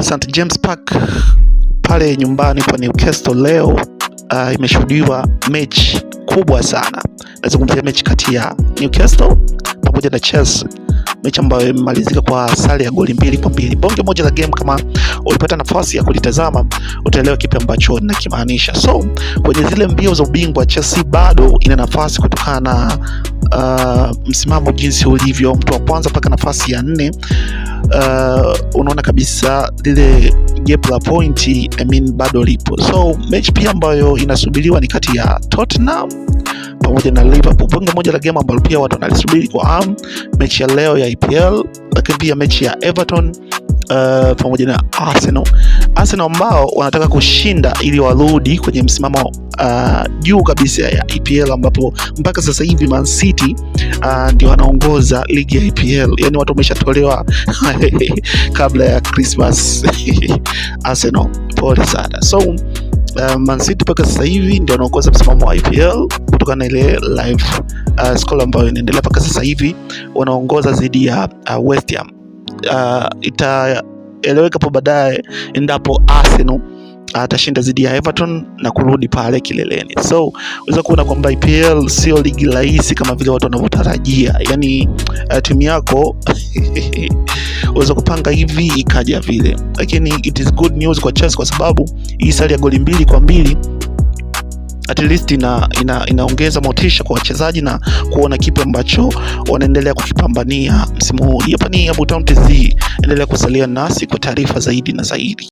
St James Park pale nyumbani kwa Newcastle leo imeshuhudiwa mechi kubwa sana. Nazungumzia mechi kati ya Newcastle pamoja na Chelsea, mechi ambayo imemalizika kwa sare ya goli 2-2. Bonge moja la game. Kama ulipata nafasi ya kulitazama utaelewa kipi ambacho ninakimaanisha. So kwenye zile mbio za ubingwa, Chelsea bado ina nafasi kutokana na msimamo jinsi ulivyo, mtu wa kwanza mpaka nafasi ya 4. Unaona kabisa lile gap la pointi bado lipo. So mechi pia ambayo inasubiriwa ni kati ya Tottenham pamoja na Liverpool. Bonge moja la game ambalo pia watu wanalisubiri kwa hamu, mechi ya leo ya EPL, lakini pia mechi ya Everton pamoja na Arsenal ambao wanataka kushinda ili warudi kwenye msimamo juu kabisa ya EPL, ambapo mpaka sasa hivi Man City ndio wanaongoza ligi ya EPL. Yani watu wameshatolewa kabla ya Christmas. Arsenal pole sana. So Man City mpaka sasa hivi ndio wanaongoza msimamo wa EPL kutokana na ile live score ambayo inaendelea mpaka sasa hivi, wanaongoza dhidi ya West Ham. Itaeleweka hapo baadaye endapo Arsenal atashinda dhidi ya Everton na kurudi pale kileleni. So unaweza kuona kwamba EPL sio ligi rahisi kama vile watu wanavyotarajia. Yani timu yako unaweza kupanga hivi ikaja vile, lakini it is good news kwa Chelsea kwa sababu hii sare ya goli 2-2 at least inaongeza motisha kwa wachezaji na kuona kipi ambacho wanaendelea kukipambania msimu huu. Hapa ni Abu Town TZ, endelea kusalia nasi kwa taarifa zaidi na zaidi.